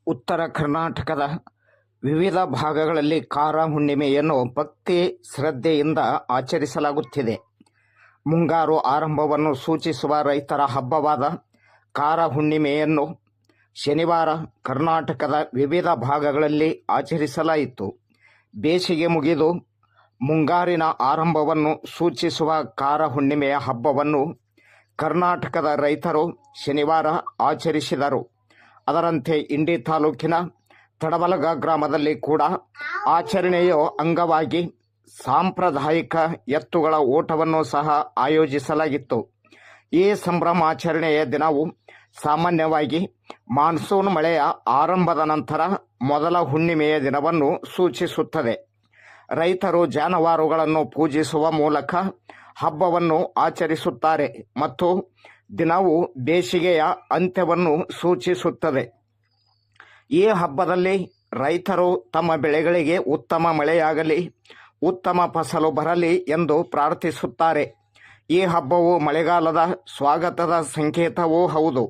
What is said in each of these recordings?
ಉತ್ತರ ಕರ್ನಾಟಕದ ವಿವಿಧ ಭಾಗಗಳಲ್ಲಿ ಕಾರ ಹುಣ್ಣಿಮೆಯನ್ನು ಭಕ್ತಿ ಶ್ರದ್ಧೆಯಿಂದ ಆಚರಿಸಲಾಗುತ್ತಿದೆ. ಮುಂಗಾರು ಆರಂಭವನ್ನು ಸೂಚಿಸುವ ರೈತರ ಹಬ್ಬವಾದ ಕಾರ ಹುಣ್ಣಿಮೆಯನ್ನು ಶನಿವಾರ ಕರ್ನಾಟಕದ ವಿವಿಧ ಭಾಗಗಳಲ್ಲಿ ಆಚರಿಸಲಾಯಿತು. ಬೇಸಿಗೆ ಮುಗಿದು ಮುಂಗಾರಿನ ಆರಂಭವನ್ನು ಸೂಚಿಸುವ ಕಾರ ಹುಣ್ಣಿಮೆಯ ಹಬ್ಬವನ್ನು ಕರ್ನಾಟಕದ ರೈತರು ಶನಿವಾರ ಆಚರಿಸಿದರು. ಅದರಂತೆ ಇಂಡಿ ತಾಲೂಕಿನ ತಡಬಲಗ ಗ್ರಾಮದಲ್ಲಿ ಕೂಡ ಆಚರಣೆಯ ಅಂಗವಾಗಿ ಸಾಂಪ್ರದಾಯಿಕ ಎತ್ತುಗಳ ಓಟವನ್ನು ಸಹ ಆಯೋಜಿಸಲಾಗಿತ್ತು. ಈ ಸಂಭ್ರಮಾಚರಣೆಯ ದಿನವು ಸಾಮಾನ್ಯವಾಗಿ ಮಾನ್ಸೂನ್ ಮಳೆಯ ಆರಂಭದ ನಂತರ ಮೊದಲ ಹುಣ್ಣಿಮೆಯ ದಿನವನ್ನು ಸೂಚಿಸುತ್ತದೆ. ರೈತರು ಜಾನುವಾರುಗಳನ್ನು ಪೂಜಿಸುವ ಮೂಲಕ ಹಬ್ಬವನ್ನು ಆಚರಿಸುತ್ತಾರೆ ಮತ್ತು ದಿನವು ಬೇಸಿಗೆಯ ಅಂತ್ಯವನ್ನು ಸೂಚಿಸುತ್ತದೆ. ಈ ಹಬ್ಬದಲ್ಲಿ ರೈತರು ತಮ್ಮ ಬೆಳೆಗಳಿಗೆ ಉತ್ತಮ ಮಳೆಯಾಗಲಿ, ಉತ್ತಮ ಫಸಲು ಬರಲಿ ಎಂದು ಪ್ರಾರ್ಥಿಸುತ್ತಾರೆ. ಈ ಹಬ್ಬವು ಮಳೆಗಾಲದ ಸ್ವಾಗತದ ಸಂಕೇತವೂ ಹೌದು.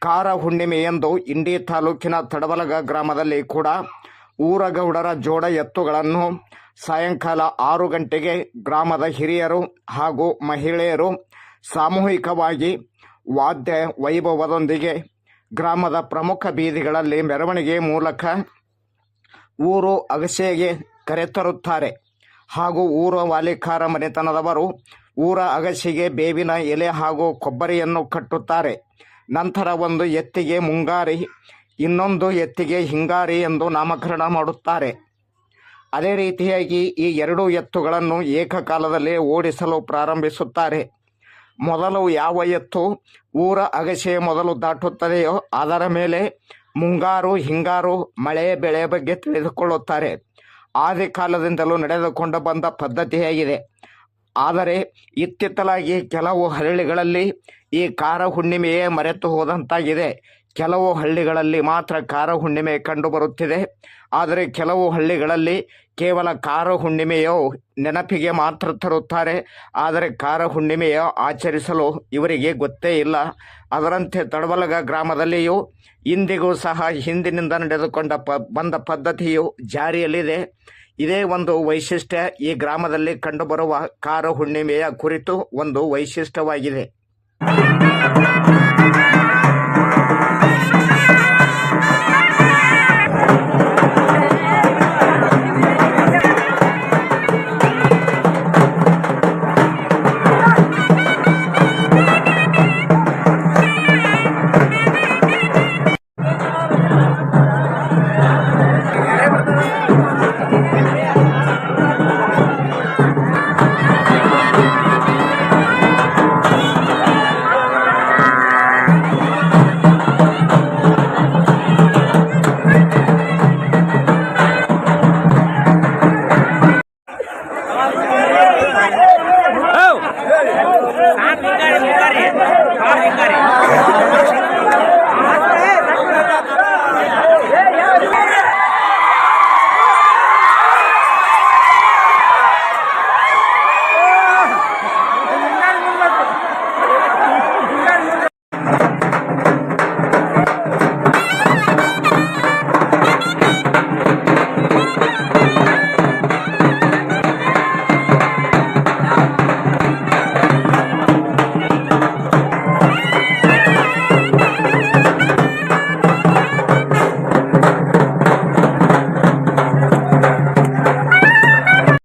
ಕಾರ ಹುಣ್ಣಿಮೆಯಂದು ಇಂಡಿ ತಾಲೂಕಿನ ತಡಬಲಗ ಗ್ರಾಮದಲ್ಲಿ ಕೂಡ ಊರಗೌಡರ ಜೋಡ ಎತ್ತುಗಳನ್ನು ಸಾಯಂಕಾಲ 6 ಗಂಟೆಗೆ ಗ್ರಾಮದ ಹಿರಿಯರು ಹಾಗೂ ಮಹಿಳೆಯರು ಸಾಮೂಹಿಕವಾಗಿ ವಾದ್ಯ ವೈಭವದೊಂದಿಗೆ ಗ್ರಾಮದ ಪ್ರಮುಖ ಬೀದಿಗಳಲ್ಲಿ ಮೆರವಣಿಗೆ ಮೂಲಕ ಊರು ಅಗಸೆಗೆ ಕರೆತರುತ್ತಾರೆ ಹಾಗೂ ಊರ ವಾಲಿಕಾರ ಮನೆತನದವರು ಊರ ಅಗಸೆಗೆ ಬೇವಿನ ಎಲೆ ಹಾಗೂ ಕೊಬ್ಬರಿಯನ್ನು ಕಟ್ಟುತ್ತಾರೆ. ನಂತರ ಒಂದು ಎತ್ತಿಗೆ ಮುಂಗಾರಿ, ಇನ್ನೊಂದು ಎತ್ತಿಗೆ ಹಿಂಗಾರಿ ಎಂದು ನಾಮಕರಣ ಮಾಡುತ್ತಾರೆ. ಅದೇ ರೀತಿಯಾಗಿ ಈ 2 ಎತ್ತುಗಳನ್ನು ಏಕಕಾಲದಲ್ಲಿ ಓಡಿಸಲು ಪ್ರಾರಂಭಿಸುತ್ತಾರೆ. ಮೊದಲು ಯಾವ ಎತ್ತು ಊರ ಅಗಸೆಯ ಮೊದಲು ದಾಟುತ್ತದೆಯೋ ಅದರ ಮೇಲೆ ಮುಂಗಾರು ಹಿಂಗಾರು ಮಳೆಯ ಬೆಳೆ ಬಗ್ಗೆ ತಿಳಿದುಕೊಳ್ಳುತ್ತಾರೆ. ಆದಿ ಕಾಲದಿಂದಲೂ ನಡೆದುಕೊಂಡು ಬಂದ ಪದ್ಧತಿಯಾಗಿದೆ. ಆದರೆ ಇತ್ತಿತ್ತಲಾಗಿ ಕೆಲವು ಹಳ್ಳಿಗಳಲ್ಲಿ ಈ ಕಾರ ಹುಣ್ಣಿಮೆಯೇ ಮರೆತು ಹೋದಂತಾಗಿದೆ. ಕೆಲವು ಹಳ್ಳಿಗಳಲ್ಲಿ ಮಾತ್ರ ಕಾರ ಹುಣ್ಣಿಮೆ ಕಂಡುಬರುತ್ತಿದೆ. ಆದರೆ ಕೆಲವು ಹಳ್ಳಿಗಳಲ್ಲಿ ಕೇವಲ ಕಾರ ಹುಣ್ಣಿಮೆಯೋ ನೆನಪಿಗೆ ಮಾತ್ರ ತರುತ್ತಾರೆ. ಆದರೆ ಕಾರ ಹುಣ್ಣಿಮೆಯ ಆಚರಿಸಲು ಇವರಿಗೆ ಗೊತ್ತೇ ಇಲ್ಲ. ಅದರಂತೆ ತಡಬಲಗ ಗ್ರಾಮದಲ್ಲಿಯೂ ಇಂದಿಗೂ ಸಹ ಹಿಂದಿನಿಂದ ನಡೆದುಕೊಂಡ ಬಂದ ಪದ್ಧತಿಯು ಜಾರಿಯಲ್ಲಿದೆ. ಇದೇ ಒಂದು ವೈಶಿಷ್ಟ್ಯ ಈ ಗ್ರಾಮದಲ್ಲಿ ಕಂಡುಬರುವ ಕಾರ ಹುಣ್ಣಿಮೆಯ ಕುರಿತು ಒಂದು ವೈಶಿಷ್ಟ್ಯವಾಗಿದೆ.